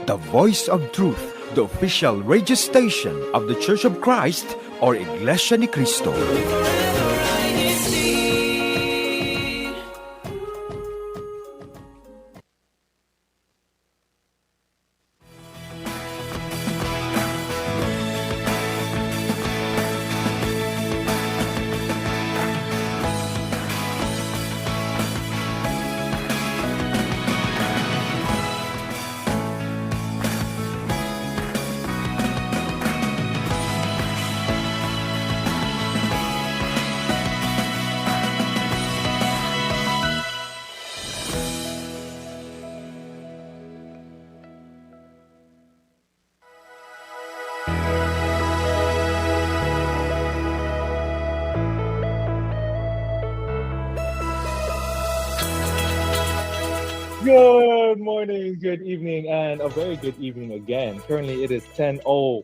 the voice of truth, the official radio station of the Church of Christ or Iglesianicristo. Good morning, good evening, and a very good evening again. Currently, it is 10:00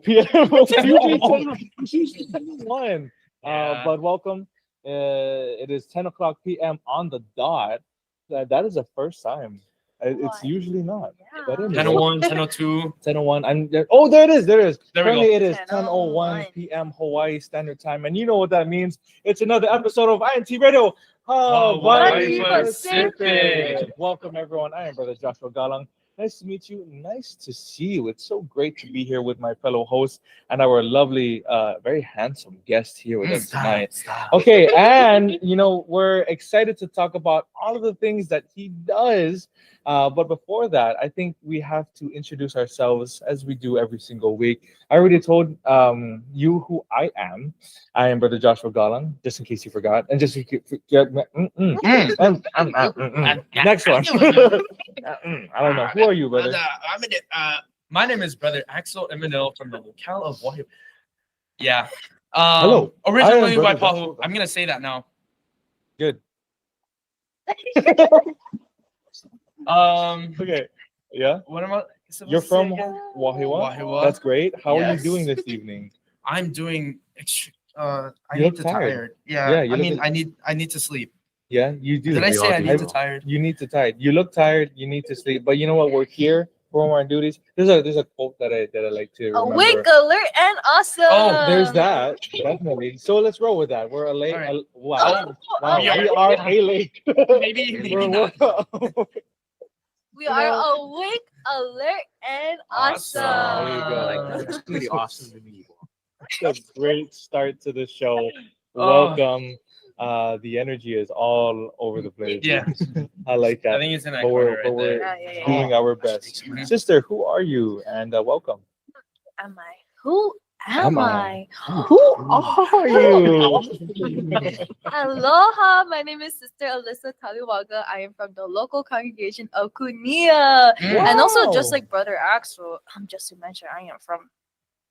p.m. It's usually 10:01. But welcome. It is 10 o'clock p.m. on the dot. That is the first time. It's usually not. Yeah. But anyway. 10:01, 10:02. 10:01. Oh, there it is. There we Currently, go. it is 10:01 p.m. Hawaii Standard Time, and you know what that means. It's another episode of INCRadio. Hawaii Pacific. Welcome, everyone. I am Brother Joshua Galang. Nice to meet you. Nice to see you. It's so great to be here with my fellow hosts and our lovely, very handsome guest here with us tonight. Okay, and we're excited to talk about all of the things that he does. But before that, I think we have to introduce ourselves as we do every single week. I already told you who I am. I am Brother Joshua Galang, just in case you forgot. And just in case you forget, next one. I don't know. Who are you, brother? My name is Brother Axel Emmanuel from the locale of Wahio. Yeah. Hello. Originally Brother Waipahu. Joshua. I'm going to say that now. Good. Okay. Yeah. What am I? You're from Wahiwa. Wahiwa. That's great. How are you Yes. doing this evening? I'm doing. I You need look to tired. tired. Yeah. Yeah, you I mean, look- I need to sleep. Yeah, you do. Did I say I need to do. tired? You need to tired. You look tired. You need to sleep. But you know what? We're here for our duties. There's a quote that I like to remember. Awake, alert, and awesome. Oh, There's that, definitely. So let's roll with that. We're a lake. All right. Wow. Wow. We We are a lake. Maybe not. We are awake, alert, and awesome. There you go. Like That's pretty awesome to me. It's a great start to the show. Oh. Welcome. The energy is all over the place. Yeah. I like I that. think it's in that But corner we're right there. Yeah. doing our best. Mhm. Sister, who are you? And welcome. Am I? Who am I? Who are you? Aloha, my name is Sister Alyssa Taliwaga. I am from the local congregation of Kunia. And also, just like Brother Axel, just to mention, I am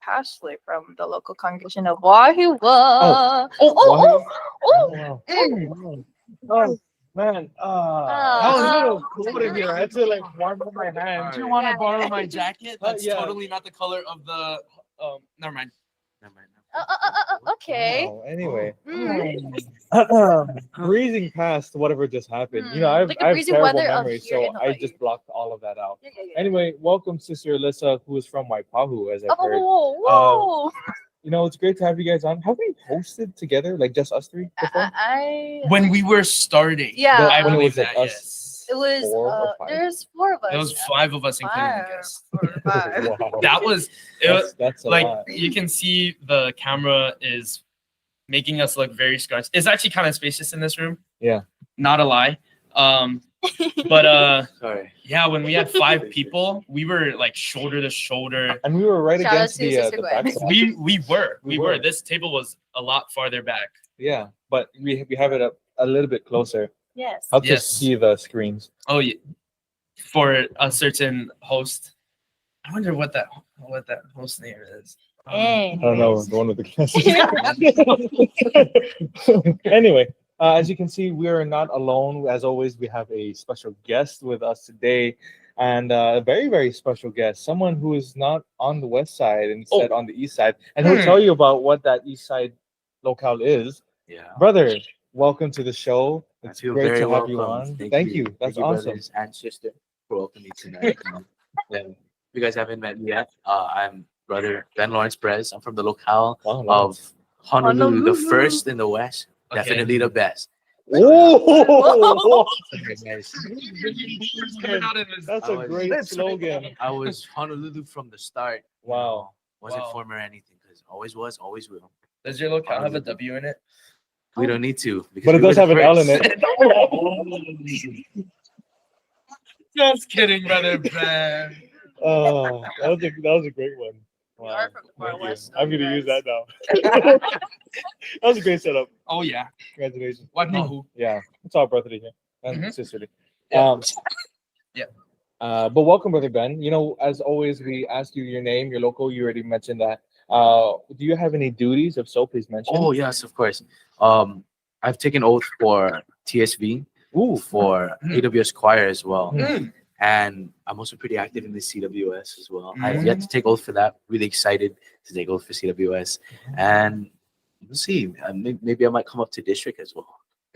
partially from the local congregation of Wahiwa. Wow. Oh. Man, Oh. that was a little cold in here. I had to like warm up my hands. Do you want to Yeah. borrow my jacket? That's yeah. totally not the color of the. Never mind. Okay. Wow. Anyway, Mm. breezing past whatever just happened. I Like the have breezy terrible weather of memory, here so in I Hawaii. just blocked all of that out. Yeah. Anyway, welcome, Sister Alyssa, who is from Waipahu, as I've heard. Whoa. It's great to have you guys on. Have we hosted together, like just us three before? I When we were starting, Yeah. I When it believe was like that. us. Yes. it was Four or five? there's four of us. It was 5 of us, including the Five. guests. Five. Wow. That was it. Was That's a like lot. you can see the camera is making us look very scarce. It's actually kind of spacious in this room. Yeah. Not a lie. But Sorry. yeah, when we had 5 people, we were like shoulder to shoulder. And we were right Shout out against to the Sister the Gwen. backside. We We were. were. This table was a lot farther back. Yeah, but we have it up a little bit closer. Yes. Up to Yes. see the screens. Oh yeah, for a certain host. I wonder what that host name is. I don't know, the one with the glasses. Anyway, as you can see, we are not alone. As always, we have a special guest with us today, and a very, very special guest, someone who is not on the west side, instead on the east side. And he'll tell you about what that east side locale is. Yeah. Brother, welcome to the show. I It's feel great very to have you welcome. on. Thank you. That's Thank you, awesome. brothers and sister, for welcoming me tonight. If you guys haven't met me yet, I'm Brother Ben Perez. I'm from the locale Wow, of Honolulu, the Honolulu. first in the West, Okay. definitely the best. Whoa! Guys, Coming out in his- That's I a was- great slogan. I was Honolulu from the start. you Wow. know. Wasn't Wow. former anything because always was, always will. Does your locale have a W in it? We don't need to. because But it we were does have the an L in first. it. Just kidding, Brother Ben. Oh, that was a great one. We are from the far Thank you. west, I'm though, gonna use guys. that now. That was a great setup. Oh yeah. Congratulations. What Mahu? Yeah, it's all brotherly here and Mhm. sisterly. Yeah. Yeah. But welcome, Brother Ben. You know, as always, we ask you your name, your local. You already mentioned that. Do you have any duties? If so, please mention. Oh yes, of course. I've taken oath for TSV, Ooh. for Mm. AWS choir as well, Mm. and I'm also pretty active in the CWS as well. I've yet to take oath for that. Really excited to take oath for CWS, and we'll see. Maybe I might come up to district as well.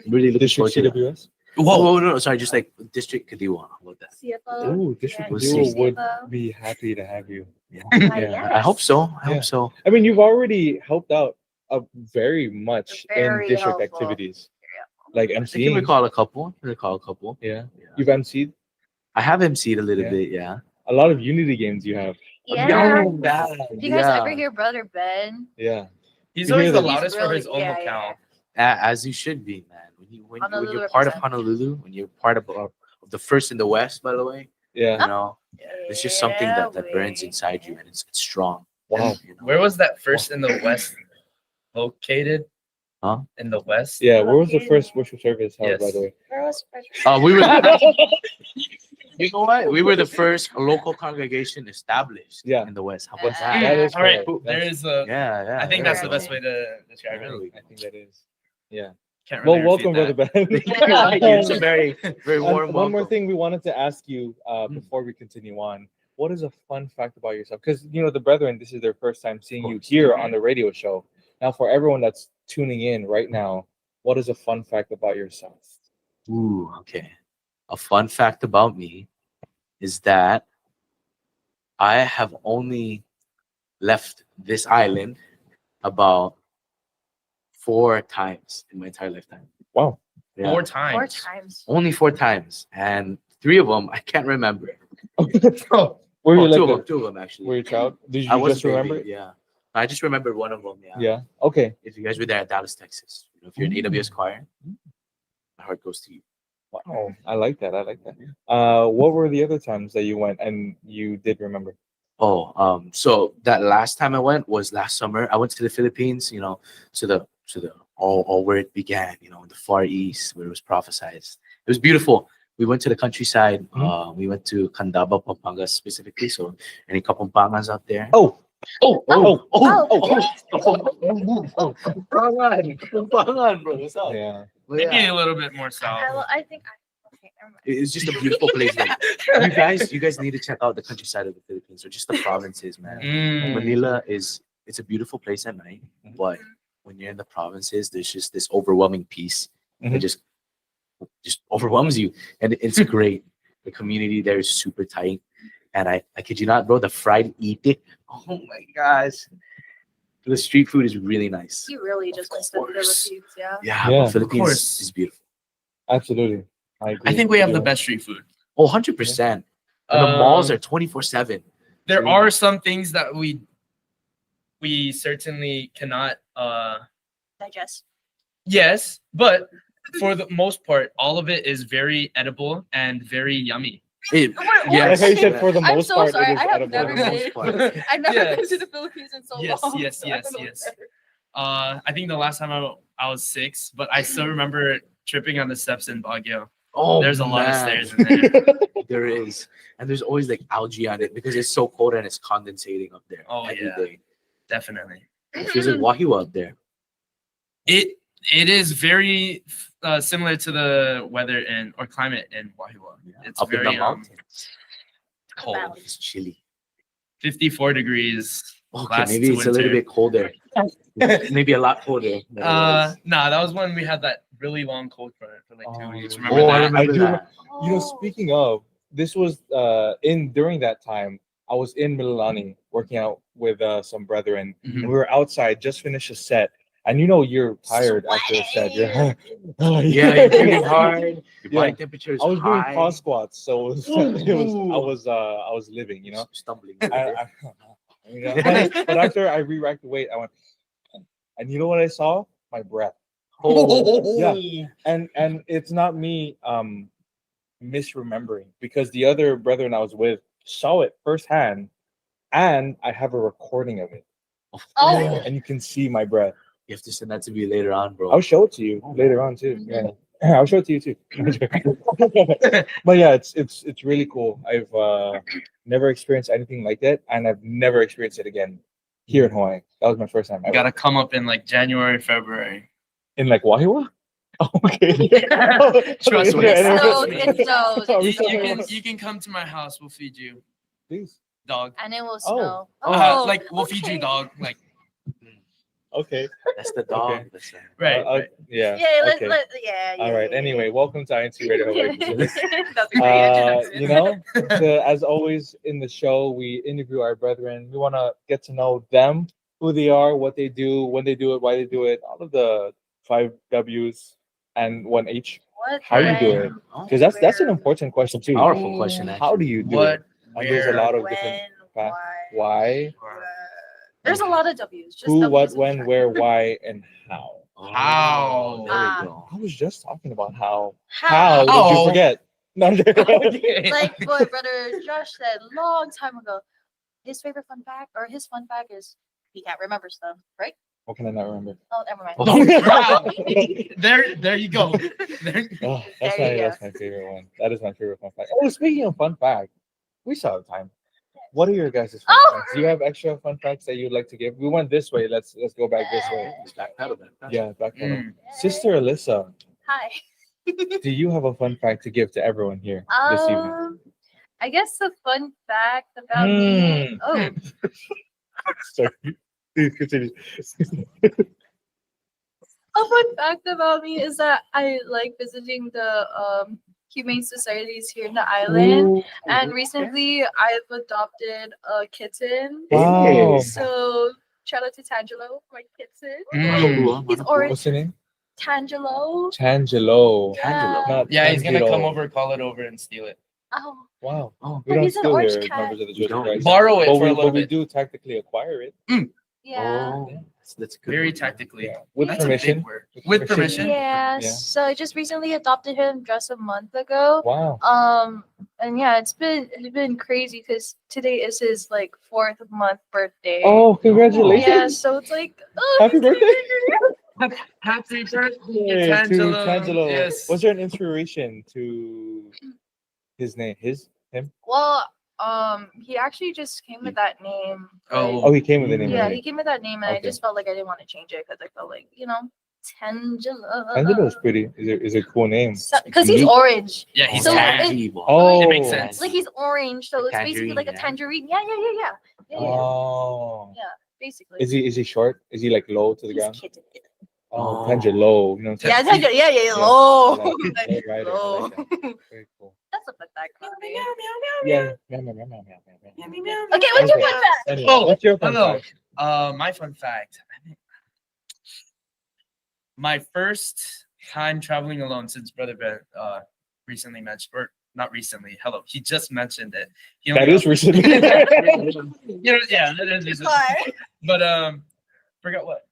I'm really looking District forward to that. CWS. Whoa, no, sorry, just like district Kadiwa. How about that? CFO. Ooh, District We'll Duo see. would CFO. be happy to have you. Yeah. I hope so. I Yeah. hope so. I mean, you've already helped out very much Very in district helpful. activities, like I can MCing. recall a couple. Yeah, Yeah. you've MC'd I have MC'd a little Yeah. bit, yeah. a lot of Unity games. You have. Yeah. Yeah. Do you guys ever hear Brother Ben? Yeah. He's You always hear the that? loudest for his He's own really- locale. As you should be, man. When Honolulu you're part of represent. Honolulu, when you're part of the first in the West, by the way, Yeah. you know, it's just something that burns way. inside you and it's strong. Wow. You know? Where was that first in the West located? Huh? In the West? Yeah. Where was the first worship service held, by Yes. the way? Where was Brother We were. You know what? We were the first local congregation established Yeah. in the West. How about Ah. that? That is All right. correct. There is a. Yeah, yeah. I think there that's we the go. best way to describe I it. think that is. Yeah. Can't Well, really welcome, refute Brother that. Ben. It's a very, very warm One more welcome. thing we wanted to ask you before we continue on. What is a fun fact about yourself? Because you know the brethren, this is their first time seeing you here on the radio show. Now, for everyone that's tuning in right now, what is a fun fact about yourself? Ooh, okay. A fun fact about me is that I have only left this island about 4 times in my entire lifetime. Wow. Yeah. 4 times. 4 times. Only 4 times, and 3 of them I can't remember. Were you Oh, like 2 of them actually. were you a child? Did I you was just a baby, remember? Yeah, I just remembered one of them. Yeah. Yeah. Okay. If you guys were there at Dallas, Texas, you know, if you're an AWS choir, my heart goes to you. Wow. I like that. I like that. What were the other times that you went and you did remember? Oh, so that last time I went was last summer. I went to the Philippines, you know, to the all where it began, you know, in the Far East where it was prophesied. It was beautiful. We went to the countryside. We went to Candaba, Pampanga specifically. So any Kapampangas out there? Oh. Kapampangan, bro. What's up? Yeah. But Maybe yeah, a little bit more south. I think. Okay, never mind. it's just a beautiful place. Like, you guys need to check out the countryside of the Philippines or just the provinces, man. Mm. Manila it's a beautiful place at night, but when you're in the provinces, there's just this overwhelming peace that Mhm. just overwhelms you, and it's great. The community there is super tight, and I kid you not, bro, the fried itik. Oh my gosh, the street food is really nice. You really just Of missed the course. Philippines, yeah. Yeah, Yeah. the Philippines course. is beautiful. Absolutely. I agree. I think we have the Yeah. best street food. Oh, 100%. And the malls Um, are 24/7. There are some things that we certainly cannot Digest. yes, but for the most part, all of it is very edible and very yummy. I like how you said for the I'm most so part sorry. it is I have edible. never For the most been. part. I've never been Yes. to the Philippines in so Yes, long. yes, so I yes, don't know yes. better. I think the last time I was 6, but I still remember tripping on the steps in Baguio. Oh, There's a lot of man. stairs in there. There is, and there's always like algae on it because it's so cold and it's condensating up there Oh, every yeah. day. Definitely. It feels like Wahoo up there. It is very similar to the weather or climate in Wahoo. It's Up in very the mountains, cold. Wow. it's chilly. 54 degrees. Okay, last maybe it's a little winter. bit colder. Maybe a lot colder. than it was. Nah, that was when we had that really long cold front for like 2 Oh, weeks. yeah. Remember Oh, I that? remember do that. You know, speaking of, this was in during that time. I was in Mililani working out with some brethren. Mhm. We were outside, just finished a set, and you know you're tired after a set. You're Yeah, you're breathing hard. Your Yeah. body temperature is I was doing high. cross squats, so I was living, you know. Stumbling. But after I re-racked the weight, I went, and you know what I saw? My breath. Oh. Yeah. And it's not me misremembering, because the other brethren I was with saw it firsthand, and I have a recording of it, Oh. and you can see my breath. You have to send that to me later on, bro. I'll show it to you later on too. Yeah. I'll show it to you too. But yeah, it's really cool. I've never experienced anything like that, and I've never experienced it again here in Hawaii. That was my first time You ever. gotta come up in like January, February. In like Wahiwa? Oh, okay. Trust me. It snowed. It snowed. Oh, You can come to my house. We'll feed you Please. dog. And it will Oh. snow. Like we'll feed you okay. dog. Like Okay. That's the dog. Okay. That's the- right. Yeah. Yeah, Okay. yeah. All right. Anyway, welcome to INCRadio Hawaii. That's a great introduction. You know, as always in the show, we interview our brethren. We want to get to know them, who they are, what they do, when they do it, why they do it, all of the 5 W's and 1 H. What How do you do when, it? Because that's an important question too. Powerful question, actually. How do you do What? it? And there's a Where? lot of when, different why, why, There's a lot of W's. Just who, W's what, and when, short. where, why, and how. How? There we go. I was just talking about how. How? How did you How? forget? No, I'm joking. Like what Brother Josh said a long time ago. His favorite fun fact, or his fun fact, is he can't remember stuff, right? What can I not remember? Oh, never mind. Wow. There you go. There- Oh, There you that's my favorite one. That is my favorite fun fact. Oh, speaking of fun fact, we still have time. What are your guys' fun Oh! facts? Do you have extra fun facts that you'd like to give? We went this way. Let's go back this way. Just backpedal, backpedal. Yeah, back pedal. Mm. Sister Alyssa, Hi. do you have a fun fact to give to everyone here this evening? I guess the fun fact about me. Hmm. Oh, Sorry. Please continue. a fun fact about me is that I like visiting the humane societies here in the island. And recently, I've adopted a kitten. Wow. So shout out to Tangelo, my kitten. Mm. He's orange. What's your name? Tangelo. Tangelo. Yeah. Not Yeah, he's gonna Tangelo. come over, call it over, and steal it. Oh, Wow. Oh, We But don't he's an steal orange here, cat. members of the Church of don't. Christ. Borrow it But for a little we bit. do tactically acquire it. yeah. Oh, that's a good Very one. tactically. Yeah. With That's a big permission. word. With permission. Yeah, Yeah. so I just recently adopted him just a month ago. Wow. And yeah, it's been crazy because today is his like 4th month birthday. Oh, congratulations. yeah, so it's like Happy birthday. Happy birthday, Yay, to Tangelo. Tangelo. Yes. Was there an inspiration to his name? Him? Well, he actually just came with that name. Oh. Oh, he came with the name. Yeah, already. he came with that name, and I Okay. just felt like I didn't want to change it because I felt like Tangelo. Tangelo is pretty. Is a cool name. Because he's Unique. orange. Yeah, he's So tangy. Oh, It makes sense. Like he's orange, so A it's basically like a tangerine, tangerine. Yeah. Oh. Basically. Is he short? Is he like low to the He's ground? kitten. Oh, Oh. Tangelo. You know. Yeah, Tangelo. yeah. Low. I like it. Low rider, I Low. like that. Very cool. That's a fun fact. Yeah. Okay, what's your fun fact? Anyway, Oh, what's your fun hello. fact? My fun fact. My first time traveling alone since Brother Ben recently mentioned, or not recently. Hello, he just mentioned it. He That only is recently. yeah, that is recently. Why? But forgot what.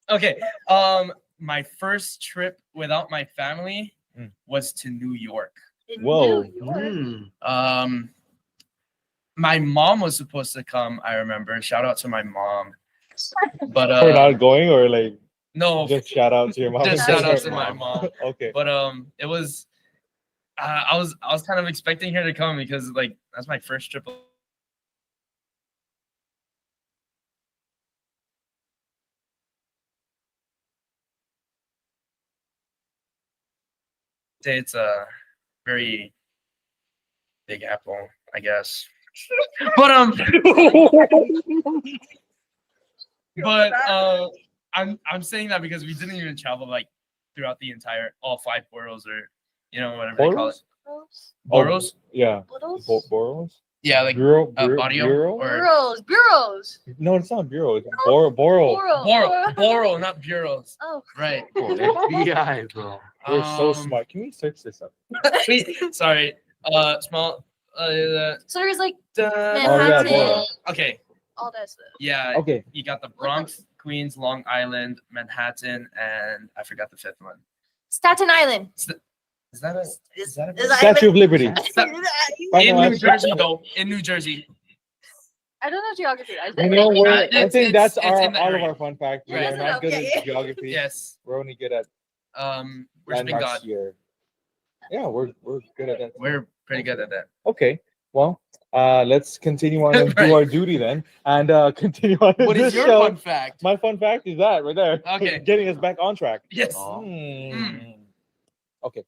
Okay. My first trip without my family was to New York. In Whoa. New York. Mm. My mom was supposed to come, I remember. Shout out to my mom. But For not going, or like no, just shout out to your mom. just shout out to my mom. Okay. But it was I was kind of expecting her to come because like that's my first trip. Say it's a very big apple, I guess. But I'm saying that because we didn't even travel like throughout the entire all 5 boroughs, or whatever they call it. Boros? Yeah. Boros? Boros? Yeah, like Bureau? Barrio Bureau? or Bureaus. No, it's not bureau. It's boro. Boro, not bureaus. Oh. Right. Oh, FBI, bro. We're so Um, smart. Can we search this up? Sorry. Small. So there's like yeah, Manhattan, Boro. Okay. all that stuff. Yeah. Okay. You got the Bronx, Queens, Long Island, Manhattan, and I forgot the fifth one. Staten Island. Is that a? Is that a? Is that Statue of Liberty. In Final New answer. Jersey, though. In New Jersey. I don't know geography. You know what? I It's- think that's it's our in the all of area. our fun facts. Right. We're Is it? not good Okay. at geography. Yes. We're only good at Worshiping landmarks God. here. Yeah, we're good at that. We're pretty good at that. Okay. Well, let's continue on and do Right. our duty then, and continue on. What this is your show. fun fact? My fun fact is that right there. Okay. Getting us back on track. Yes. Oh. Okay.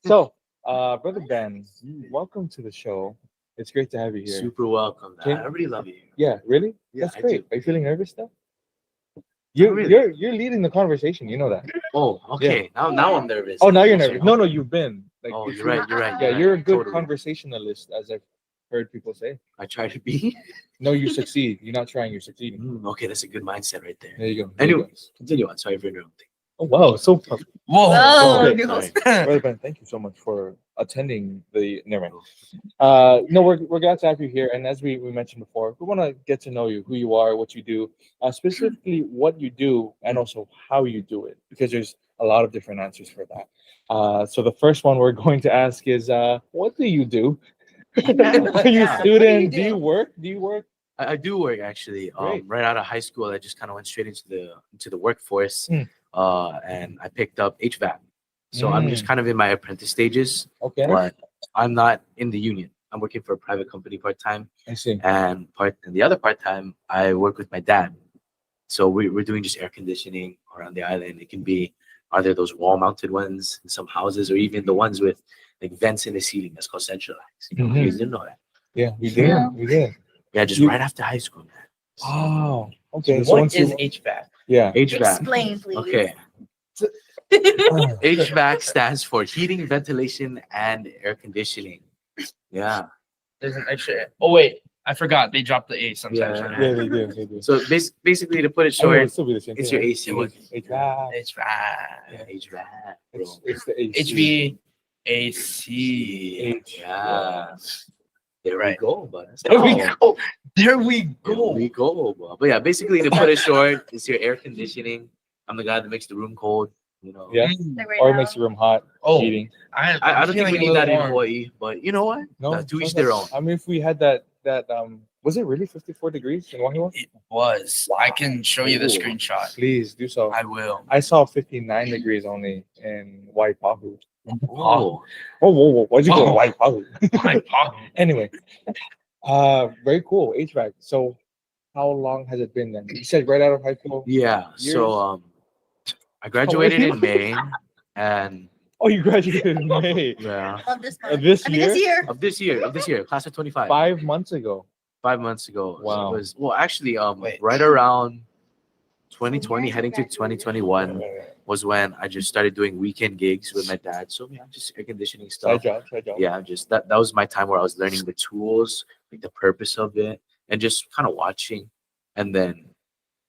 So, Brother Ben, welcome to the show. It's great to have you here. Super welcome. Can- I really love you. Yeah, really? Yeah, That's I great. do. Are you feeling nervous now? You're really. you're leading the conversation. You know that. Oh, okay. Now I'm nervous. Oh, now you're nervous. No, you've been. Like, Oh, if you're right. You're right. Yeah, you're a good Totally. conversationalist, as I've heard people say. I try to be. No, you succeed. You're not trying. You're succeeding. Okay, that's a good mindset right there. There you go. There you go. Anyways, continue on. Sorry for interrupting. Oh wow, so perfect. Whoa. Oh, Okay. no. Sorry. Brother Ben, thank you so much for attending the. Never mind. No, we're glad to have you here, and as we mentioned before, we want to get to know you, who you are, what you do, specifically what you do, and also how you do it, because there's a lot of different answers for that. So the first one we're going to ask is, what do you do? Are you a student? Do you work? Do you work? I do work actually. Great. Right out of high school, I just kind of went straight into the workforce, Mm. and I picked up HVAC. So I'm just kind of in my apprentice stages, Okay, but I'm not in the union. I'm working for a private company part time, I see. and the other part time I work with my dad. So we're doing just air conditioning around the island. It can be either those wall mounted ones in some houses, or even the ones with like vents in the ceiling. That's called centralized. You Mhm. guys didn't know that. Yeah, we did. Yeah. We did. Yeah, just You- right after high school, man. Oh, okay. So What once is you, HVAC? yeah. HVAC. Explain, please. Okay. Oh, HVAC stands for heating, ventilation, and air conditioning. Yeah. There's an extra. Oh wait, I forgot. They dropped the A sometimes. Yeah. yeah, they do. They do. So basically, to put it I mean, short, it'll still be the same it's thing, your right? AC one. HVAC. HVAC. HVAC. It's the HVAC. Yeah. There Right. we go, but There we go. There we There go. we go, bro. But yeah, basically, to put it short, it's your air conditioning. I'm the guy that makes the room cold. You know. Yeah. Like right Or now. makes the room hot. Oh, Heating. I don't think we need that in Hawaii, but you know what? No, To each no, their own. I mean, if we had that, was it really 54 degrees in Wahiwa? It was. I can show you the Ooh. screenshot. Please do so. I will. I saw 59 degrees only in Waipahu. Oh, Oh, whoa. Why'd you go to Oh. Waipahu? My God. Anyway, very cool. HVAC. So, how long has it been then? You said right out of high school. yeah. So I graduated in May, and Oh, you graduated in May yeah, Of this month. this I mean, this year. of this year, class of 25. 5 months ago. 5 months ago. Wow. It was, well, actually, Wait. right around 2020, heading to 2021 was when I just started doing weekend gigs with my dad. So yeah, just air conditioning Side stuff. job. Side job. Yeah, just that was my time where I was learning the tools, like the purpose of it, and just kind of watching. And then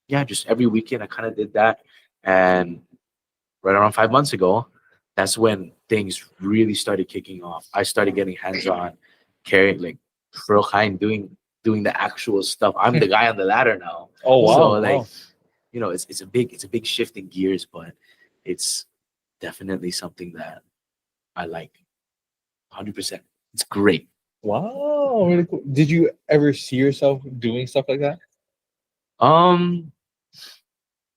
yeah, just every weekend I kind of did that. And right around 5 months ago, that's when things really started kicking off. I started getting hands-on, carrying like for kind, doing the actual stuff. I'm the guy on the ladder now. Oh wow. So, like, wow. You know, it's a big shift in gears, but it's definitely something that I like. 100%. It's great. Wow, really cool. Did you ever see yourself doing stuff like that?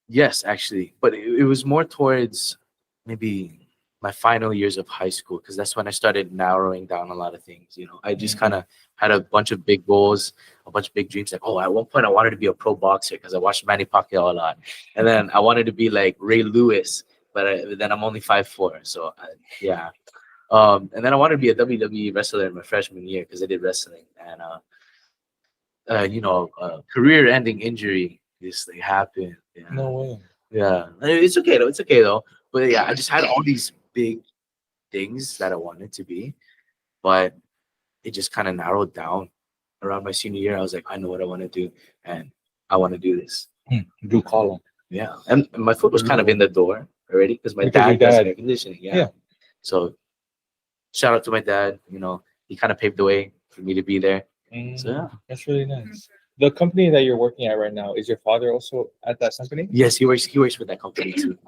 Yes, actually, but it was more towards maybe my final years of high school, because that's when I started narrowing down a lot of things. You know, I just kind of had a bunch of big goals, a bunch of big dreams. Like, oh, at one point I wanted to be a pro boxer because I watched Manny Pacquiao a lot, and then I wanted to be like Ray Lewis, but then I'm only 5'4", so yeah. And then I wanted to be a WWE wrestler in my freshman year because I did wrestling, and career-ending injury just like happened. Yeah. No way. Yeah, it's okay though. But yeah, I just had all these big things that I wanted to be, but it just kind of narrowed down around my senior year. I was like, I know what I want to do, and I want to do this. Blue collar. Yeah, and my foot was kind of in the door already because my Because your dad does dad- air conditioning. Yeah. Yeah. So shout out to my dad. He kind of paved the way for me to be there. So yeah. That's really nice. The company that you're working at right now, is your father also at that company? Yes, he works with that company too.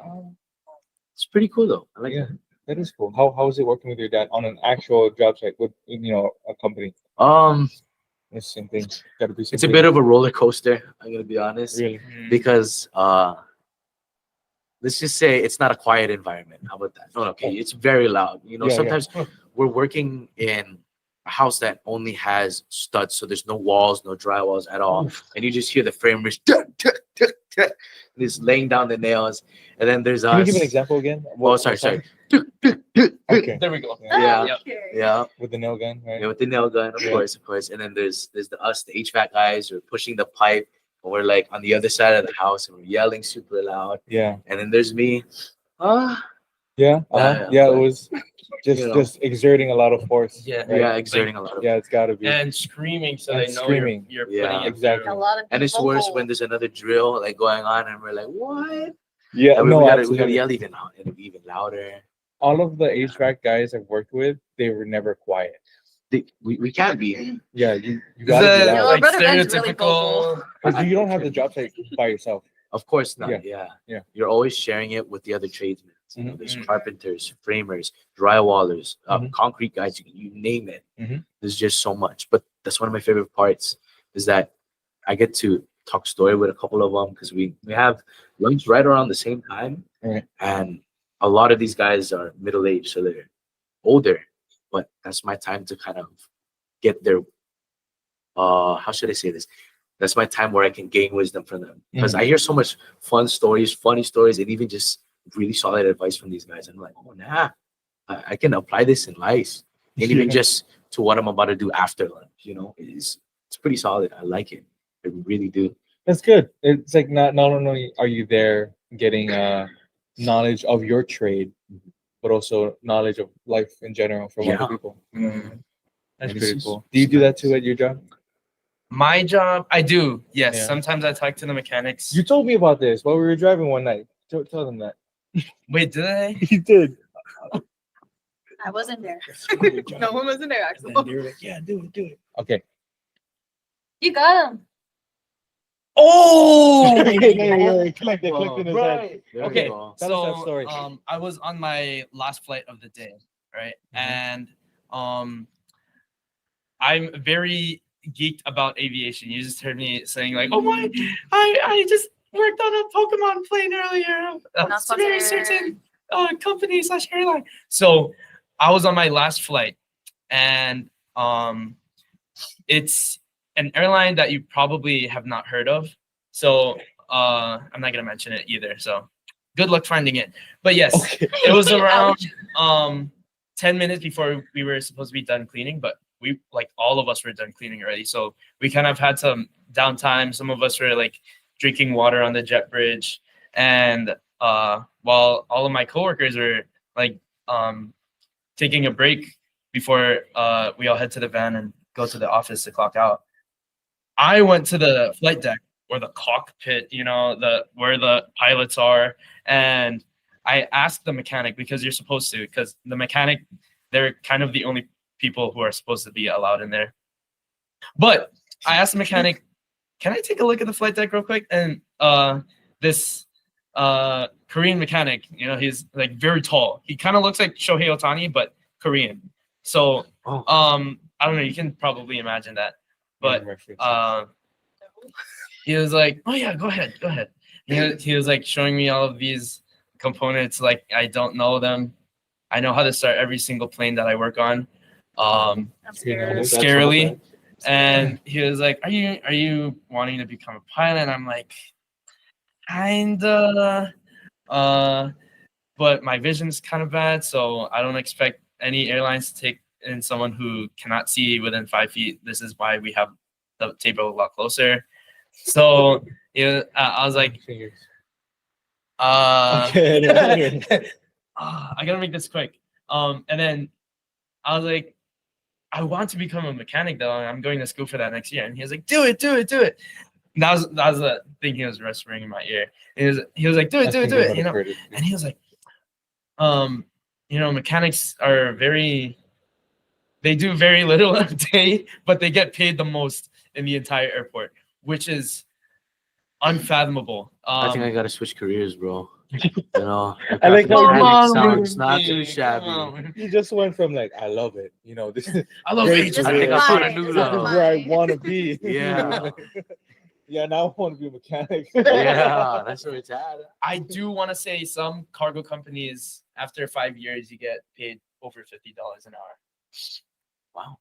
It's pretty cool though. I like Yeah, that is cool. How is it working with your dad on an actual job site with a company? it. It's same thing. Gotta be. It's a bit of a roller coaster. I'm gonna be honest, really. because let's just say it's not a quiet environment. How about that? No, okay, it's very loud. Yeah, Sometimes yeah. we're working in a house that only has studs, so there's no walls, no drywalls at all, and you just hear the framers just laying down the nails, and then there's Can you us. give an example again? Oh, sorry. Okay. There we go. Yeah. Yeah. With the nail gun, right? Yeah, with the nail gun, of Yeah. course. And then there's the HVAC guys who are pushing the pipe, and we're like on the other side of the house and we're yelling super loud. Yeah. And then there's me. Yeah. Yeah. It but, was just exerting a lot of force. Yeah. right? yeah, exerting a lot of. Yeah, it's gotta be. And screaming so And they know screaming. you're Yeah. putting it Exactly. A lot of And it's people worse go- when there's another drill like going on, and we're like, what? Yeah. And No, we gotta absolutely. yell even louder. All of the HVAC guys I've worked with, they were never quiet. We can't be. Yeah, you Is gotta be that loud. No, like Brother Ben's really stereotypical? Because you don't have the job site by yourself. Of course not. Yeah. Yeah. Yeah. You're always sharing it with the other tradesmen. Mhm. There's Mhm. carpenters, framers, drywallers, Mhm. concrete guys, you name it. Mhm. There's just so much. But that's one of my favorite parts is that I get to talk story with a couple of them because we have lunch right around the same time. Right. And a lot of these guys are middle-aged, so they're older. But that's my time to kind of get their how should I say this? That's my time where I can gain wisdom from them. Because I hear so much fun stories, funny stories, and even just really solid advice from these guys. I'm like, oh nah, I can apply this in life. And even Yeah. just to what I'm about to do after lunch, it's pretty solid. I like it. I really do. That's good. It's like not only are you there getting knowledge of your trade, but also knowledge of life in general from Yeah. other people. That's And it's pretty just- cool. Do you do that too at your job? My job, I do. Yes. Yeah. Sometimes I talk to the mechanics. You told me about this while we were driving one night. Tell them that. Wait, did I? You did. I wasn't there. Good job. No one was in there, actually. And you were like, yeah, do it. Okay. You got him. Oh! It clicked in his head. Right. There we Okay. go. Tell us that So, story. I was on my last flight of the day, right? Mhm. And I'm very geeked about aviation. You just heard me saying like, "Oh my, I just worked on a Pokemon plane earlier. Not It's a very sponsored. certain company / airline." So I was on my last flight, and it's an airline that you probably have not heard of. So I'm not gonna mention it either. So good luck finding it. But yes, Okay. it was around Ouch. 10 minutes before we were supposed to be done cleaning, but we all of us were done cleaning already. So we kind of had some downtime. Some of us were like drinking water on the jet bridge, and while all of my coworkers were like taking a break before we all head to the van and go to the office to clock out, I went to the flight deck or the cockpit, where the pilots are, and I asked the mechanic, because you're supposed to, because the mechanic, they're kind of the only people who are supposed to be allowed in there. But I asked the mechanic, can I take a look at the flight deck real quick? And this Korean mechanic, he's like very tall. He kind of looks like Shohei Ohtani, but Korean. So I don't know, you can probably imagine that. But he was like, oh yeah, go ahead. He was like showing me all of these components, like I don't know them. I know how to start every single plane that I work on. I'm scared. Scarily. And he was like, are you wanting to become a pilot? And I'm like, kinda. But my vision's kind of bad, so I don't expect any airlines to take in someone who cannot see within 5 feet. This is why we have the table a lot closer. So I was like, Okay. I gotta make this quick. And then I was like, I want to become a mechanic though, and I'm going to school for that next year. And he was like, do it. And that was the thing he was whispering in my ear. He was like, do it. You know, and he was like, you know, mechanics are they do very little a day, but they get paid the most in the entire airport, which is unfathomable. I think I gotta switch careers, bro. You know, I like how mechanic you- sounds not too shabby. You just went from like, I love it. You know, this is I love great it. Just I think I found a fine, new just love. this is fine. where I want to be. Yeah. Yeah, now I want to be a mechanic. Yeah, that's where it's at. I do want to say some cargo companies, after 5 years, you get paid over $50 an hour. Wow,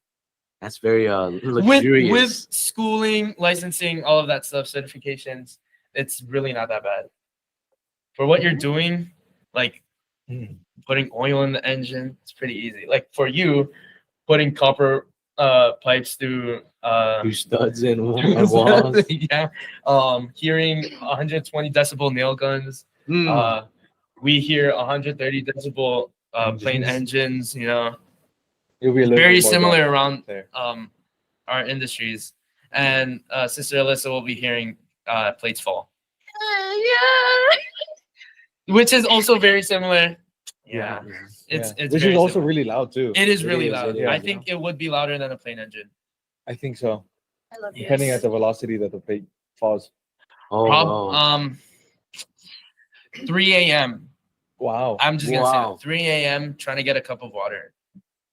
that's very With luxurious. schooling, licensing, all of that stuff, certifications, it's really not that bad. For what you're doing, like putting oil in the engine, it's pretty easy. Like for you, putting copper pipes through Two studs in walls. yeah, hearing 120 decibel nail guns. Mm. We hear 130 decibel plane engines. You know, It'll be a little very bit more similar done around there. our industries. And Sister Alyssa will be hearing plates fall, Yeah. which is also very similar. Yeah. It's Which very is also similar. really loud too. It is It really is, loud. it I is, think it would be louder than a plane engine. I think so. I love you. Depending at the velocity that the plate falls. Oh, wow. 3 a.m. Wow. I'm just gonna Wow. say 3 a.m. trying to get a cup of water.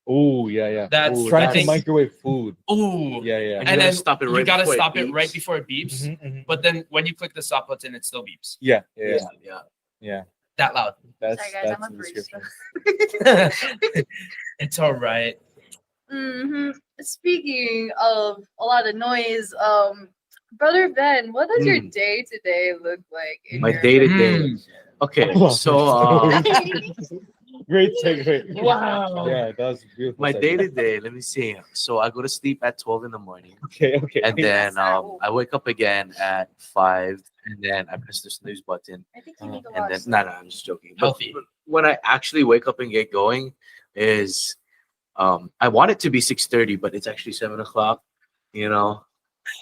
Oh yeah. That's Ooh, Trying I to think. microwave food. Ooh. Yeah. And you And gotta then stop it you right gotta before it stop it right beeps. before it beeps. Mhm. But then when you click the stop button, it still beeps. Yeah. Yeah. That loud. That's Sorry, guys, I'm that's a the barista. description. It's all right. Speaking of a lot of noise, Brother Ben, what does your Mm. day to day look like? In My your- day to day. Mm. Okay, so Great segue. Wow. Yeah, that was beautiful. my segue. day to day. Let me see. So I go to sleep at 12 in the morning, Okay. and then Wow. I wake up again at 5, and then I press the snooze button, I think you need to and watch. then no, I'm just joking. But Healthy. when I actually wake up and get going is I want it to be 6:30, but it's actually 7 o'clock, you know.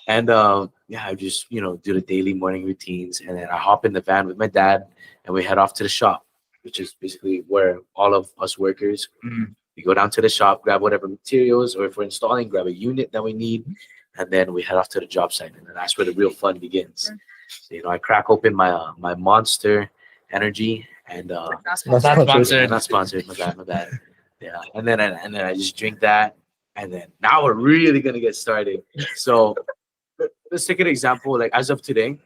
And I just do the daily morning routines, and then I hop in the van with my dad, and we head off to the shop, which is basically where all of us workers we go down to the shop, grab whatever materials, or if we're installing, grab a unit that we need, and then we head off to the job site, and then that's where the real fun begins. So, I crack open my my Monster Energy, and Not Not sponsored. Not sponsored. not sponsored. My bad. Yeah, and then I just drink that, and then now we're really gonna get started. So let's take an example. Like as of today,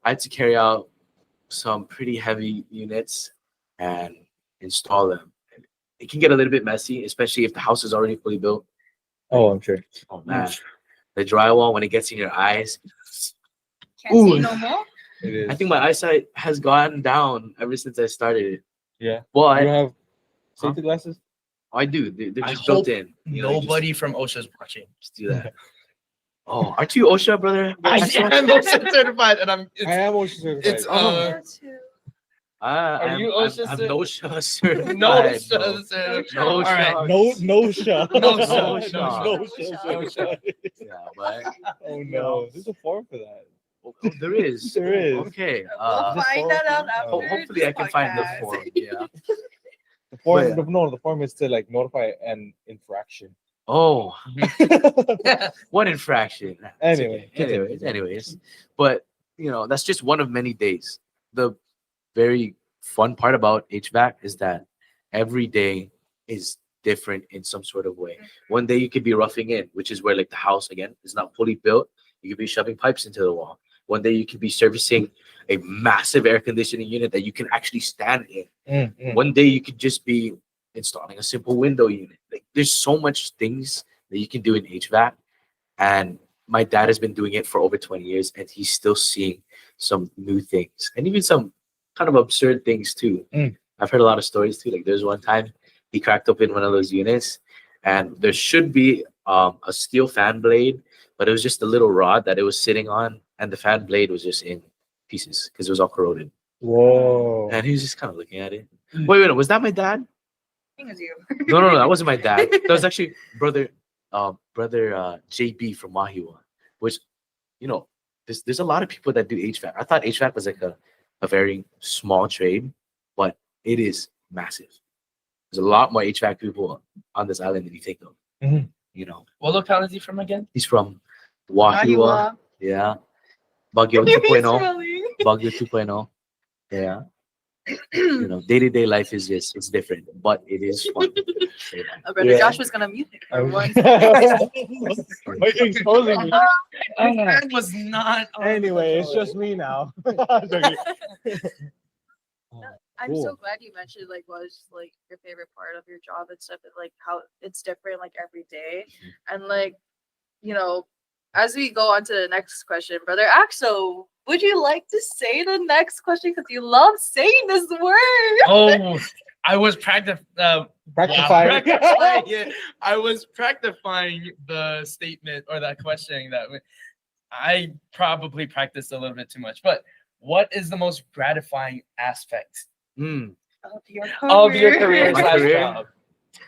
I had to carry out some pretty heavy units and install them. It can get a little bit messy, especially if the house is already fully built. Oh, I'm sure. Oh man, the drywall when it gets in your eyes. Can't Ooh. see no more. It is. I think my eyesight has gone down ever since I started it. Yeah. But You have safety glasses? I do. They're I just built hope in. You Nobody from OSHA's watching. just do that. Oh, aren't you OSHA, brother? I am OSHA certified, and I'm. I It's, am OSHA certified. it's Yeah, too. Are you OSHA I'm cer- OSHA certified. no bro. OSHA certified. No All right. OSHA. No shot. No shot. No No shot. shot. certified. Yeah, but Oh no. There's a form for that. oh, there is. There is. Okay. We'll find that out after. Hopefully this I can find the podcast. form. Yeah. The form, But- the form is to like notify an infraction. Oh, what infraction? Anyway, Anyways. But that's just one of many days. The very fun part about HVAC is that every day is different in some sort of way. One day you could be roughing in, which is where like the house again is not fully built. You could be shoving pipes into the wall. One day you could be servicing a massive air conditioning unit that you can actually stand in. One day you could just be installing a simple window unit. Like there's so much things that you can do in HVAC. And my dad has been doing it for over 20 years, and he's still seeing some new things and even some kind of absurd things too. I've heard a lot of stories too. Like there's one time he cracked open one of those units, and there should be a steel fan blade, but it was just a little rod that it was sitting on, and the fan blade was just in pieces because it was all corroded. Whoa. And he was just kind of looking at it. Wait, was that my dad? I think it's you. No, that wasn't my dad. That was actually brother brother JB from Mahiwa, which you know, there's a lot of people that do HVAC. I thought HVAC was like a very small trade, but it is massive. There's a lot more HVAC people on this island than you think of. Mhm. You know, What locality is he from again? he's from Wahiwa. Yeah. Baguio 2.0. Baguio 2.0. Yeah. You know, day-to-day life is just it's different, but it is fun. Brother Yeah. Josh was gonna mute it for once. Why you exposing me? My hand was not. on Anyway, the it's just me now. I'm so glad you mentioned like what's like your favorite part of your job and stuff, and like how it's different like every day. And like, you know, as we go on to the next question, Brother Axel, would you like to say the next question because you love saying this word? Oh, I was practicing. Rectifying. Yeah, I was practicing the statement or that questioning that I probably practiced a little bit too much. But what is the most gratifying aspect Mm, of your career My slash career? job?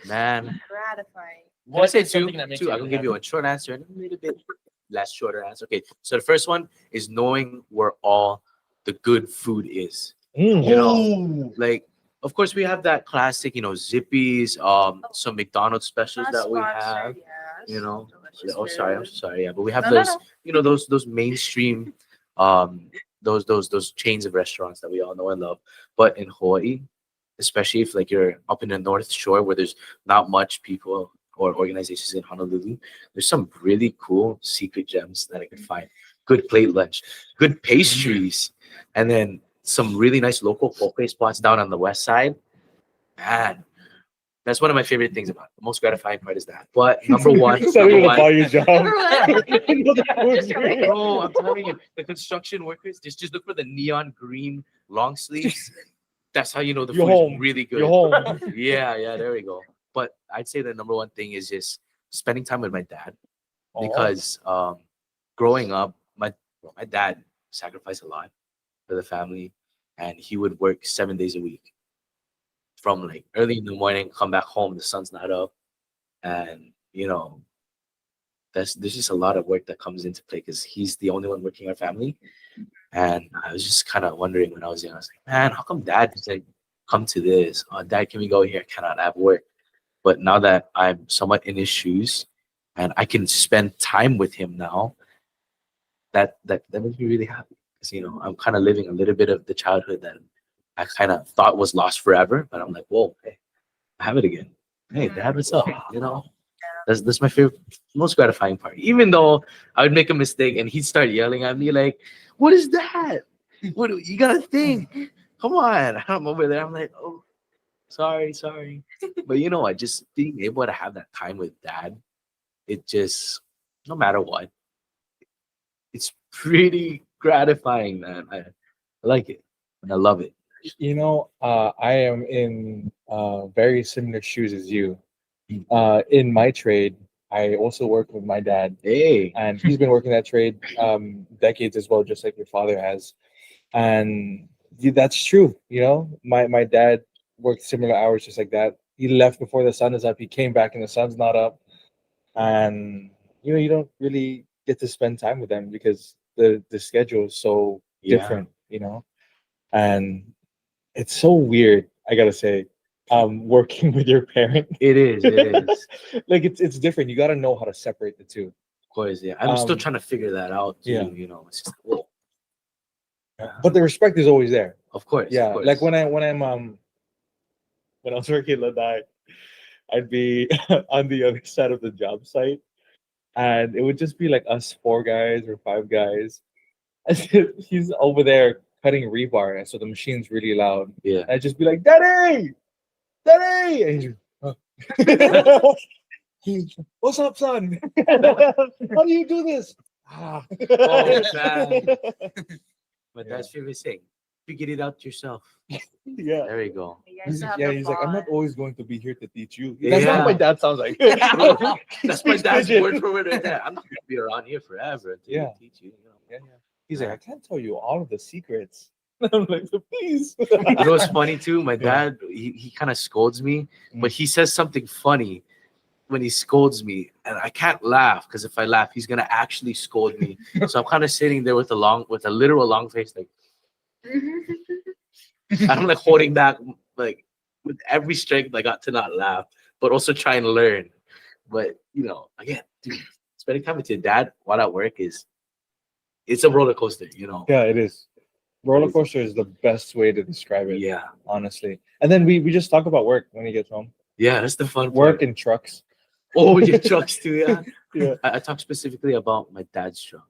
man. Gratifying. Can I What say is two? something that makes Two. you I can really give you a short answer and a little bit less shorter answer. Okay. So the first one is knowing where all the good food is. Mm. You know, Ooh. like of course we have that classic, Zippies, some McDonald's specials that we have. You know. Oh, sorry, I'm sorry. Yeah, but we have No, those, those mainstream, those chains of restaurants that we all know and love. But in Hawaii, especially if like you're up in the North Shore where there's not much people or organizations in Honolulu, there's some really cool secret gems that I could find. Good plate lunch, good pastries, and then some really nice local poke spots down on the west side. Man, that's one of my favorite things about it. The most gratifying part is that. But number one, It's not number even about one. your job. Bro, I'm telling you, the construction workers just look for the neon green long sleeves. That's how you know the You're food home. is really good. You're home. Yeah, there we go. But I'd say the number one thing is just spending time with my dad Oh. because growing up, my dad sacrificed a lot for the family, and he would work 7 days a week from like early in the morning, come back home, the sun's not up, and there's just a lot of work that comes into play because he's the only one working our family. And I was just kind of wondering when I was young, I was like, man, how come dad just like come to this? Dad, can we go here? Cannot have work. But now that I'm somewhat in his shoes and I can spend time with him now, that makes me really happy. Because I'm kind of living a little bit of the childhood that I kind of thought was lost forever. But I'm like, whoa, hey, I have it again. Hey, dad, what's up? That's my favorite, most gratifying part. Even though I would make a mistake and he'd start yelling at me like, "What is that? What you gotta think? Come on!" I'm over there. I'm like, "Oh, sorry." But just being able to have that time with dad, it just, no matter what, it's pretty gratifying, man. I like it and I love it. I am in very similar shoes as you. In my trade, I also work with my dad, Hey, and he's been working that trade decades as well, just like your father has. And that's true. My dad worked similar hours just like that. He left before the sun is up. He came back and the sun's not up. And you don't really get to spend time with them because the schedule is so Yeah. different. And it's so weird, I gotta say, working with your parent. it is. Like it's different. You gotta know how to separate the two. Of course, yeah. I'm still Um, trying to figure that out too. yeah. It's just whoa. But the respect is always there. Of course. Yeah. Of course. Like when I was working at Ladai, I'd be on the other side of the job site, and it would just be like us 4 guys or 5 guys. And he's over there cutting rebar, and so the machine's really loud. Yeah. And I'd just be like, "Daddy, Daddy!" And he's, "What's up, son? How do you do this?" Ah. Oh, man. But that's favorite thing. Figure it out yourself. Yeah. There we go. You guys have Yeah, the he's like, "I'm not bond. always going to be here to teach you." That's not Yeah. what my dad sounds like. That's my dad's Pigeon. word for word right there. I'm not gonna be around here forever until Yeah. I teach you. Yeah. He's like, "I can't tell you all of the secrets." I'm like, "So please." You know what's funny too? My Yeah. dad, he kind of scolds me, but he says something funny. when he scolds me, and I can't laugh because if I laugh, he's gonna actually scold me. So I'm kind of sitting there with a literal long face, like I'm like holding back, like with every strength I got to not laugh, but also try and learn. But again, dude, spending time with your dad while at work it's a roller coaster, Yeah, it is. Roller coaster is the best way to describe it. Yeah, Honestly. And then we just talk about work when he gets home. yeah, that's the fun Work part. and trucks. Oh, your trucks too, yeah. Yeah. I talk specifically about my dad's truck.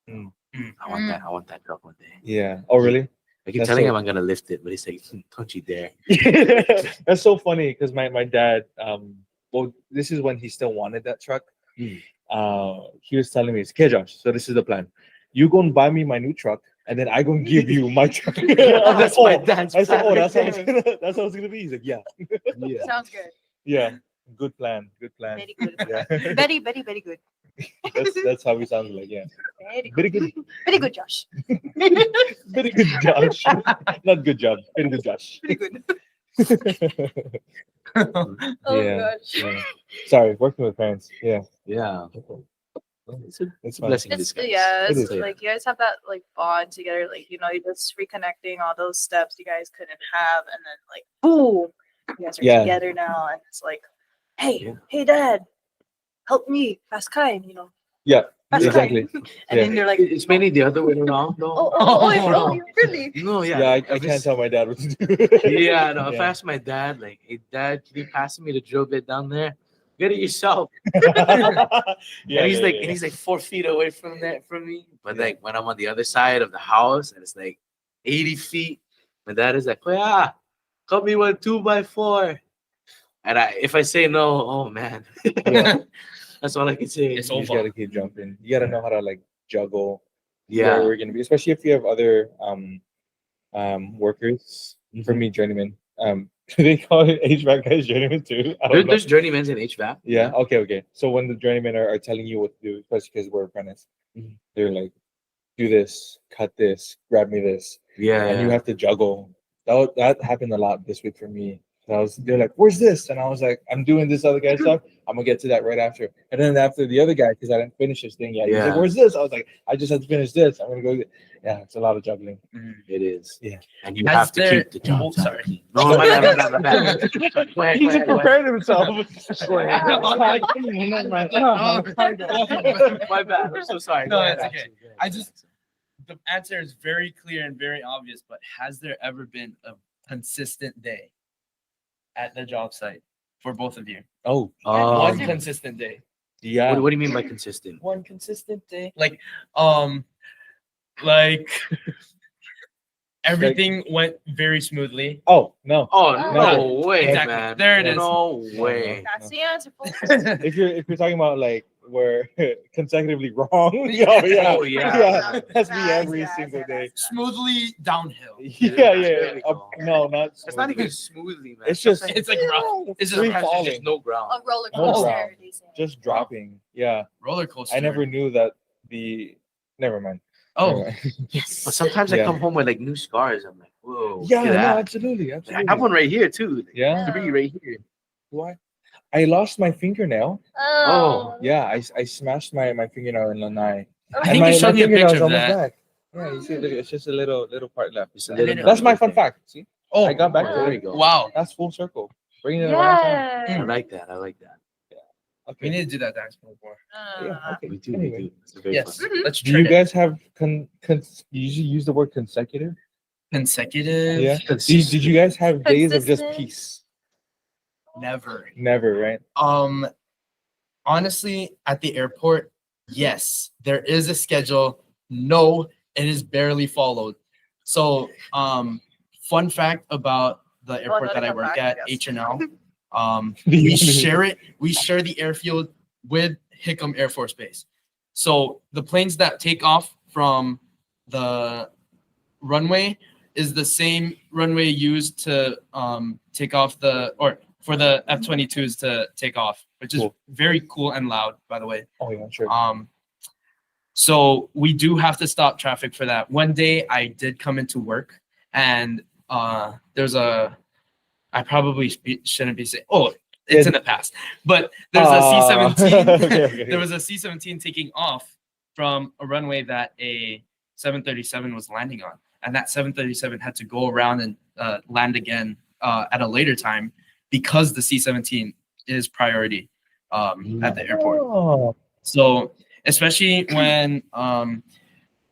Mm. I want that. I want that truck one day. Yeah. Oh, really? I keep That's telling so- him I'm gonna lift it, but he's like, "Don't you dare!" That's so funny because my dad, well, this is when he still wanted that truck. Mm. He was telling me, "Okay, Josh, so this is the plan. You go and buy me my new truck, and then I gonna give you my truck." I was like, That's "Oh." my dad's I said, plan. "Oh, that's how it's gonna be." He's like, "Yeah, Yeah. Sounds good. yeah, good plan, good plan." Very good. Yeah, Very, very, very good. that's how he sounds like. Yeah, Very good. very good, Very good, Josh. very good, Josh. Not good job, very good, Josh. Very good. Oh Oh gosh. Yeah. Sorry, working with parents. Yeah, Yeah. It's a it's fun. Blessing in It's disguise. yeah, It it's is. like you guys have that like bond together, like you're just reconnecting all those steps you guys couldn't have, and then like boom, you guys are Yeah. together now, and it's like, hey, Yeah. hey, Dad, help me, fast kind, Yeah, fast exactly. kind. And then you're like, It's mainly the other way around, though. oh, really? No, yeah. Yeah, I if can't it's- tell my dad what to do. Yeah, no. If I Yeah. ask my dad, like, "Hey, Dad, can you pass me the drill bit down there? Get it yourself." Yeah, And he's yeah, like, yeah. and he's like 4 feet away from me. But Yeah. like when I'm on the other side of the house and it's like 80 feet, my dad is like, "Kuya, cut me 1 2x4." And if I say no, oh man, Yeah. that's all I can say. It's You just over. gotta keep jumping. You gotta know how to like juggle where Yeah. we're gonna be, especially if you have other workers. For Mhm. me, journeyman. They call it HVAC guys journeyman too. I don't know. There's journeymans in HVAC. Yeah. Okay. So when the journeymen are telling you what to do, especially because we're apprentice, Mhm. they're like, do this, cut this, grab me this, Yeah. and you have to juggle. That happened a lot this week for me. They're like, "Where's this?" And I was like, "I'm doing this other guy's stuff. I'm gonna get to that right after." And then after the other guy, because I didn't finish his thing yet, he's like, Yeah. "Where's this?" I was like, "I just have to finish this. I'm gonna go." Yeah, it's a lot of juggling. It is. Yeah. And you Has have to there- keep the job. Oh, sorry. tight. No, my bad. Go ahead, He go just ahead, go ahead. prepared himself. Go ahead. Oh. My bad. I'm so sorry. No, Go ahead, it's okay. Ashley. Go ahead. I just- The answer is very clear and very obvious, but has there ever been a consistent day at the job site for both of you? Oh, One Um, consistent day. yeah. what do you mean by consistent? One consistent day. Like everything went very smoothly. Oh no. Oh No. no way, Exactly. man! There it is. No way. That's the answer, folks. If you're talking about like we're consecutively wrong, yeah, Oh, yeah. that's me every Yes, single yes, day. yes. Smoothly downhill. Yeah. There we Up- go. no, not. It's not even smoothly. smoothly, man. It's just- Sometimes It's like rough. It's just Free sometimes there's falling. just no ground. A roller No coaster. ground. they say. Just dropping. Yeah, roller coaster. I never knew that the. Never mind. Oh, Never mind. But sometimes I Yeah. come home with like new scars. I'm like, whoa. Yeah, look at no, that. absolutely, I absolutely. have one right here too. Like, Yeah. 3 right here. Why? I lost my fingernail. Oh. Yeah, I smashed my fingernail in Lanai. I think you showed me a picture of that. back. Yeah, you see, look, it's just a little part left. It's a little- That's my fun fact. See, Oh, I got back Oh, to there it. you go. wow. That's full circle. Bringing it around town. Yeah. I like that. I like that. We Okay. need to do that dance more. Yeah, okay. We do. Anyway. We do. It's very Yes. fun. Let's Do you try guys have you usually use the word consecutive? consecutive. Yeah. Did you guys have days of just Consistent. peace? Never. Never, right? Honestly, at the airport, yes, there is a schedule. No, it is barely followed. So, fun fact about the airport no, that I come work back, at, yes. H&L, we share it. We share the airfield with Hickam Air Force Base. So the planes that take off from the runway is the same runway used to take off for the F-22s to take off, which is Cool. very cool and loud, by the way. Oh yeah, sure. So we do have to stop traffic for that. One day I did come into work and I probably shouldn't be saying, It's in the past. But there's a C-17. Okay. There was a C-17 taking off from a runway that a 737 was landing on, and that 737 had to go around and land again at a later time because the C-17 is priority at the airport. Oh. So especially when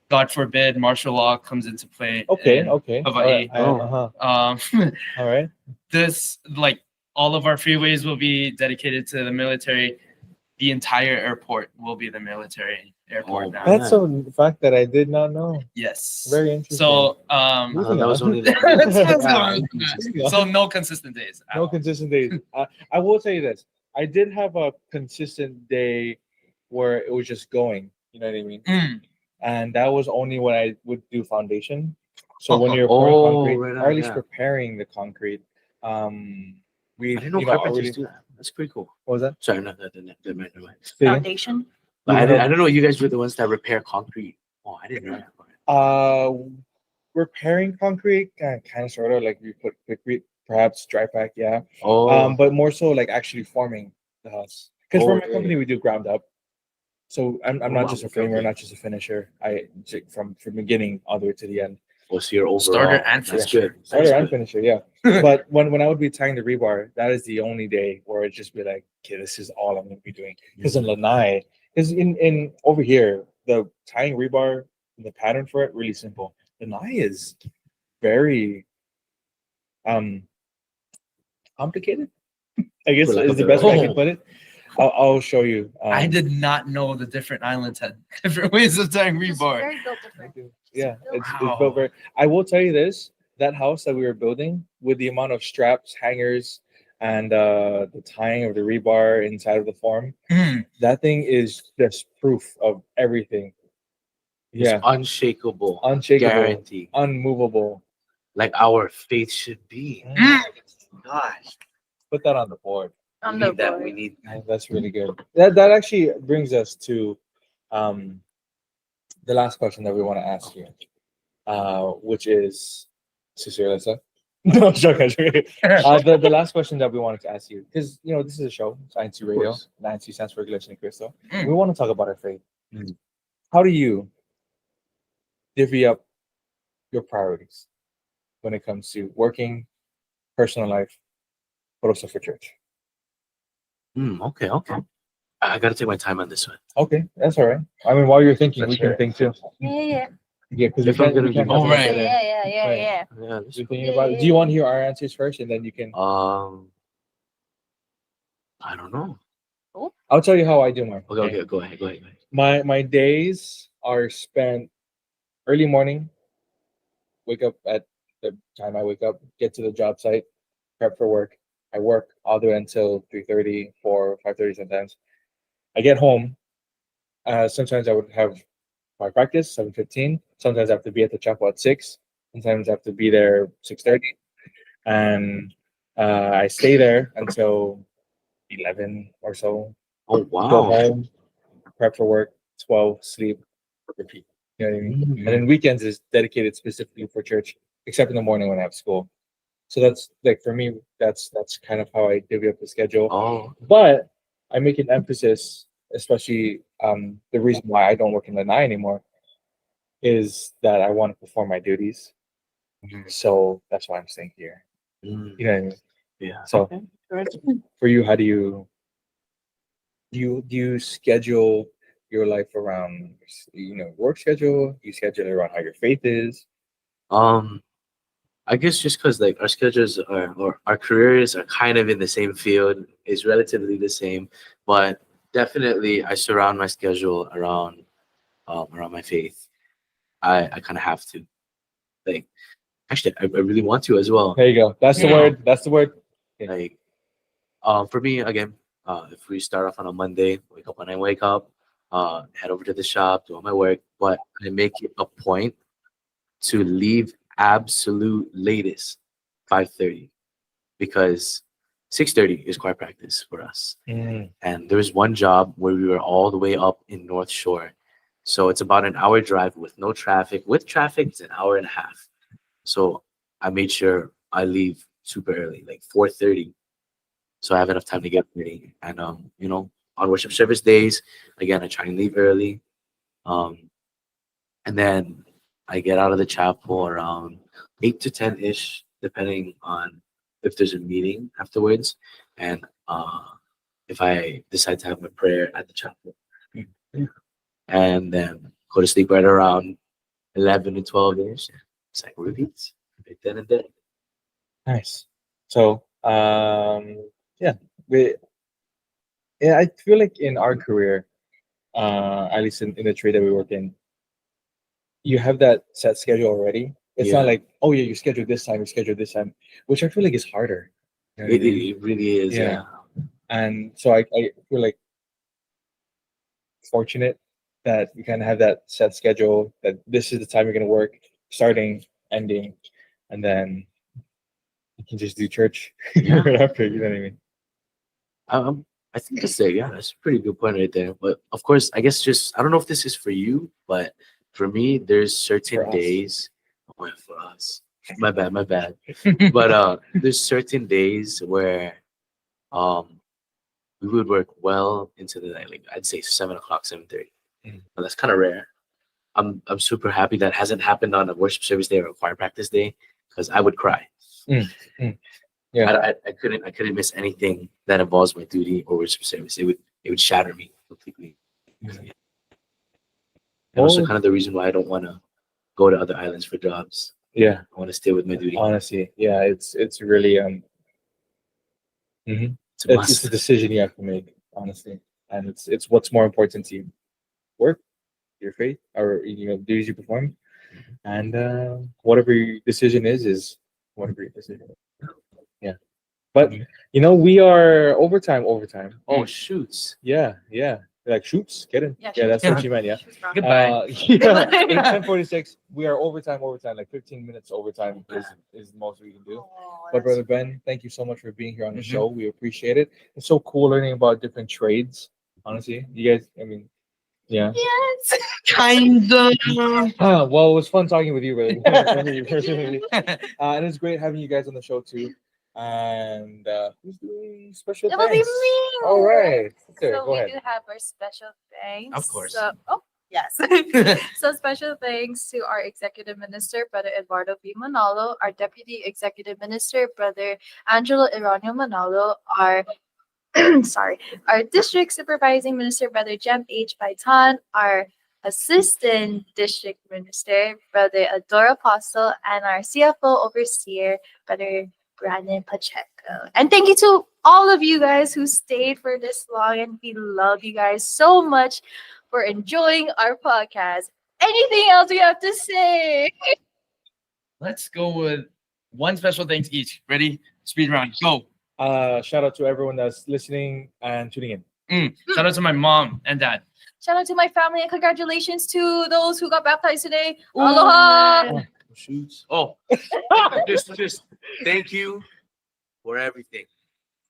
God forbid martial law comes into play. Okay. in Okay. Hawaii. All right. This, like, all of our freeways will be dedicated to the military. The entire airport will be the military airport now. That's a fact that I did not know. Yes. Very interesting. So That was only so no consistent days. at No all. consistent days. I will tell you this. I did have a consistent day where it was just going. You know what I mean? Mm. And that was only when I would do foundation. So when you're pouring concrete, right on, or at least yeah. preparing the concrete, we I didn't know carpenters do that. That's pretty cool. What was that? Sorry, no, never mind. Foundation. But I didn't know you guys were the ones that repair concrete. Oh, I didn't know that part. Repairing concrete, kind of sort of like we put quickcrete, perhaps dry pack, yeah. Oh, But more so like actually forming the house. Because for my Okay. company we do ground up. So I'm not wow, just a okay, framer, okay. not just a finisher. I from beginning all the way to the end. oh, so you're overall. Starter and That's finisher. good. Starter That's and good. finisher, yeah. But when I would be tying the rebar, that is the only day where it just be like, okay, this is all I'm gonna be doing. Because in Lanai, because in over here, the tying rebar, the pattern for it really simple. Lanai is very complicated. I guess For lack is of the a best way I better can put it. I'll show you. I did not know the different islands had different ways of tying It's rebar. very built different. Yeah, it's Wow. built very. I will tell you this: that house that we were building, with the amount of straps, hangers, and the tying of the rebar inside of the form, Mm. that thing is just proof of everything. It's Yeah, unshakable. unshakable, Guarantee. unmovable. Like our faith should be. Mm. Gosh. Put that on the board. On We the need that. We board. need That's really good. That actually brings us to the last question that we want to ask you, which is Sister Alyssa. No, I'm joking. I'm joking. The last question that we wanted to ask you, because this is a show, it's INCRadio. course. INC stands for Iglesianicristo. Mm. We want to talk about our faith. Mm. How do you divvy up your priorities when it comes to working, personal life, but also for church? Okay. I gotta take my time on this one. Okay, that's all right. I mean, while you're thinking, we That's can right. think too. Yeah. Yeah, because we If I'm can't. gonna We can't be- have Oh, it right. together. Yeah. Yeah. This You're thinking about it. Do you want to hear our answers first, and then you can? I don't know. I'll tell you how I do mine. Okay. Go ahead. My days are spent early morning. Wake up at the time I wake up, get to the job site, prep for work. I work all the way until 3:30, 4, 5:30 sometimes. I get home. Sometimes I would have my practice 7:15. Sometimes I have to be at the chapel at 6. Sometimes I have to be there 6:30, and I stay there until 11 or so. Oh Go wow. home, prep for work, 12, sleep, repeat. You know what I mean? Mm. And then weekends is dedicated specifically for church, except in the morning when I have school. So that's like for me, that's kind of how I divvy up the schedule. Oh. But I make an emphasis, especially the reason why I don't work in the night anymore is that I want to perform my duties. Mhm. So that's why I'm staying here. Mm. You know what I mean? Yeah. So Okay. for you, how do you schedule your life around work schedule? You schedule it around how your faith is. I guess just because like our schedules are or our careers are kind of in the same field is relatively the same, but definitely I surround my schedule around my faith. I kind of have to. Like actually I really want to as well. There you go. That's the Yeah. word. That's the word. Like for me again, if we start off on a Monday, wake up when I wake up, head over to the shop, do all my work, but I make it a point to leave absolute latest 5:30 because 6:30 is choir practice for us. Mm. And there was one job where we were all the way up in North Shore. So it's about an hour drive with no traffic. With traffic, it's an hour and a half. So I made sure I leave super early, like 4:30. so I have enough time to get ready. And on worship service days, again, I try and leave early. And then I get out of the chapel around 8 to 10 ish, depending on if there's a meeting afterwards, and if I decide to have my prayer at the chapel, and then go to sleep right around 11 to 12 ish. Cycle repeats right then and then. Nice. So, yeah, I feel like in our career, at least in the trade that we work in, you have that set schedule already. It's not Yeah. like, oh yeah, you schedule this time, which I feel like is harder. You know what I mean? It really is. Yeah. Yeah. And so I feel like fortunate that we kind of have that set schedule, that this is the time you're going to work, starting, ending, and then you can just do church Yeah. right after. You know what I mean? I think that's it. Yeah, that's a pretty good point right there. But of course, I guess I don't know if this is for you, but for me, there's certain For us. days. Oh, yeah, for us. My bad. But there's certain days where we would work well into the night, like I'd say 7 o'clock, 7:30. But that's kind of rare. I'm super happy that hasn't happened on a worship service day or a choir practice day, because I would cry. Yeah. I couldn't miss anything that involves my duty or worship service. It would shatter me completely. And also kind of the reason why I don't want to go to other islands for jobs. Yeah. I want to stay with my duty. Honestly, yeah, it's really It's a it's must. a decision you have to make, honestly, and it's what's more important to you: work, your faith, or duties you perform, and whatever your decision is whatever your decision is. Yeah, but we are overtime. Oh, shoots. Yeah, like shoots, get in. Yeah, Yeah, that's shoots. what you meant. Yeah. Goodbye. Yeah, 10:46. We are overtime. Like 15 minutes overtime is the most we can do. But Brother Ben, thank you so much for being here on the show. We appreciate it. It's so cool learning about different trades. Honestly, you guys. I mean, yeah. Yes. Kinda. Well, it was fun talking with you, brother. Personally. And it's great having you guys on the show too. And who's doing special It will be thanks? me. All right. Okay, So go we ahead. do have our special thanks. Of course. Yes. So special thanks to our Executive Minister, Brother Eduardo B. Manalo, our Deputy Executive Minister, Brother Angelo Iranio Manalo, our our District Supervising Minister, Brother Jem H. Baitan, our Assistant District Minister, Brother Ador Apostle, and our CFO Overseer, Brother Brandon Pacheco. And thank you to all of you guys who stayed for this long, and we love you guys so much for enjoying our podcast. Anything else you have to say? Let's go with one special thanks each. Ready? Speed round. Go. Shout out to everyone that's listening and tuning in. Shout out to my mom and dad. Shout out to my family and congratulations to those who got baptized today. Aloha! Shoots. Oh, just thank you for everything.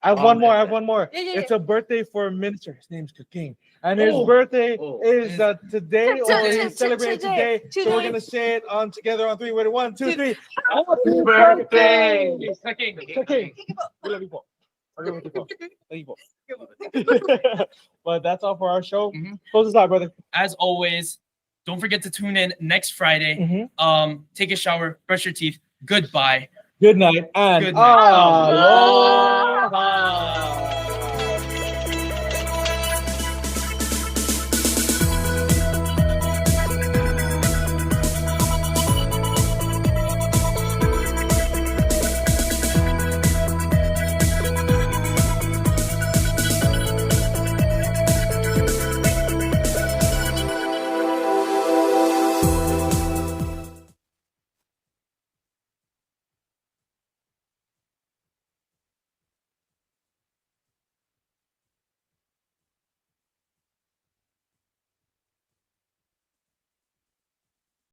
I have one more. Yeah. It's a birthday for a minister. His name's King. And his birthday is today, or he's celebrating today. So we're gonna say it together on 3. Ready? 1, 2, 3. Happy birthday! King. We love you, Paul. Thank you. But that's all for our show. Close us out, brother. As always, don't forget to tune in next Friday. Take a shower, brush your teeth. Goodbye. Good night and Good night. aloha.